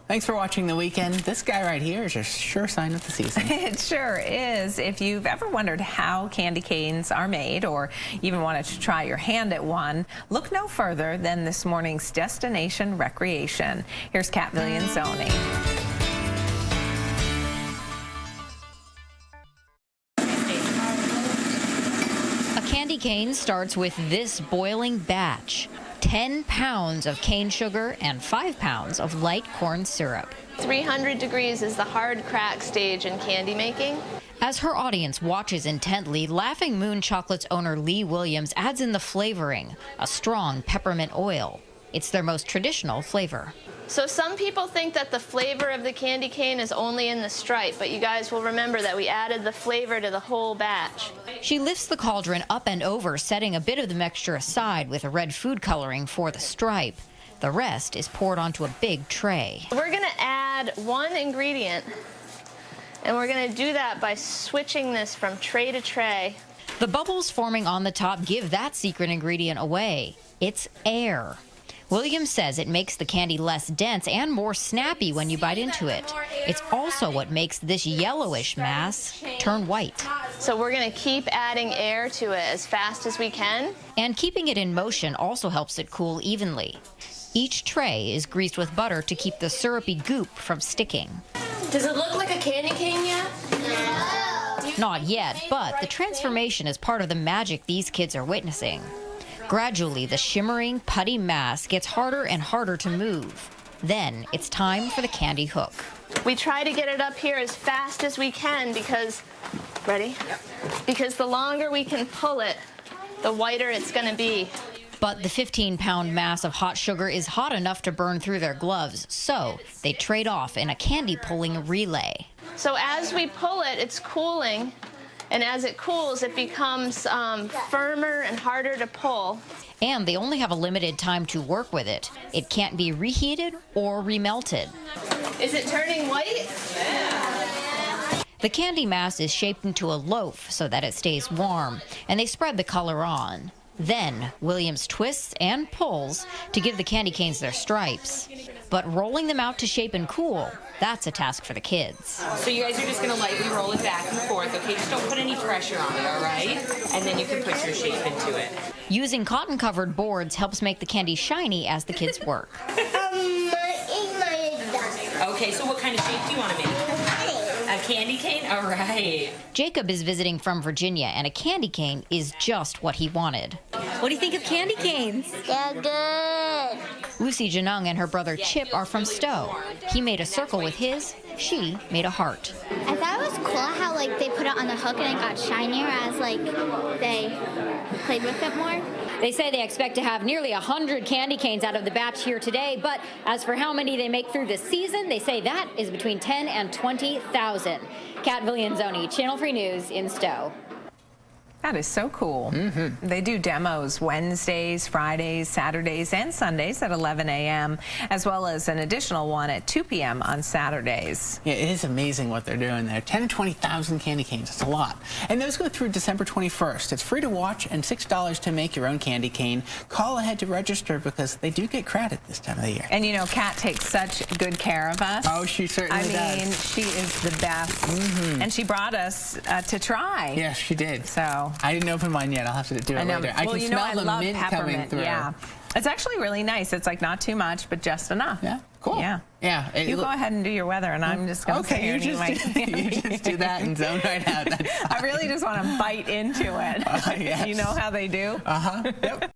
Thanks for watching The Weekend. This guy right here is a sure sign of the season. It sure is. If you've ever wondered how candy canes are made or even wanted to try your hand at one, look no further than this morning's Destination Recreation. Here's Kat Viglienzoni. A candy cane starts with this boiling batch. 10 pounds of cane sugar and 5 pounds of light corn syrup. 300 degrees is the hard crack stage in candy making. As her audience watches intently, Laughing Moon Chocolate's owner Lee Williams adds in the flavoring, a strong peppermint oil. It's their most traditional flavor. So some people think that the flavor of the candy cane is only in the stripe, but you guys will remember that we added the flavor to the whole batch. She lifts the cauldron up and over, setting a bit of the mixture aside with a red food coloring for the stripe. The rest is poured onto a big tray. We're going to add one ingredient, and we're going to do that by switching this from tray to tray. The bubbles forming on the top give that secret ingredient away. It's air. Williams says it makes the candy less dense and more snappy when you bite into it. It's also what makes this yellowish mass turn white. So we're going to keep adding air to it as fast as we can. And keeping it in motion also helps it cool evenly. Each tray is greased with butter to keep the syrupy goop from sticking. Does it look like a candy cane yet? No. Not yet, but the transformation is part of the magic these kids are witnessing. Gradually, the shimmering, putty mass gets harder and harder to move. Then it's time for the candy hook. We try to get it up here as fast as we can because, ready? Yep. Because the longer we can pull it, the whiter it's going to be. But the 15-pound mass of hot sugar is hot enough to burn through their gloves, so they trade off in a candy-pulling relay. So as we pull it, it's cooling. And as it cools, it becomes firmer and harder to pull. And they only have a limited time to work with it. It can't be reheated or remelted. Is it turning white? Yeah. The candy mass is shaped into a loaf so that it stays warm, and they spread the color on. Then Williams twists and pulls to give the candy canes their stripes. But rolling them out to shape and cool, that's a task for the kids. So you guys are just going to lightly roll it back and forth, okay? Just don't put any pressure on it, all right? And then you can put your shape into it. Using cotton-covered boards helps make the candy shiny as the kids work. Okay, so what kind of shape do you want to make? A candy cane? All right. Jacob is visiting from Virginia, and a candy cane is just what he wanted. What do you think of candy canes? They're good. Lucy Janung and her brother Chip are from Stowe. He made a circle with his, she made a heart. I thought it was cool how they put it on the hook and it got shinier as they played with it more. They say they expect to have nearly 100 candy canes out of the batch here today, but as for how many they make through the season, they say that is between 10 and 20,000. Kat Viglienzoni, Channel 3 News in Stowe. That is so cool. They do demos Wednesdays, Fridays, Saturdays, and Sundays at 11 a.m., as well as an additional one at 2 p.m. on Saturdays. Yeah, it is amazing what they're doing there. 10 to 20,000 candy canes. That's a lot. And those go through December 21st. It's free to watch and $6 to make your own candy cane. Call ahead to register because they do get credit this time of the year. And you know, Kat takes such good care of us. Oh, she certainly does. I mean, she is the best. And she brought us to try. Yes, she did. So I didn't open mine yet. I'll have to do it later. I can smell the mint coming through. Yeah. It's actually really nice. It's like not too much, but just enough. Yeah, cool. Yeah. Yeah. You go ahead and do your weather, and I'm just going to sit here and eat my you just do that and zone right out. I really just want to bite into it. Yes. You know how they do? Uh-huh. Yep.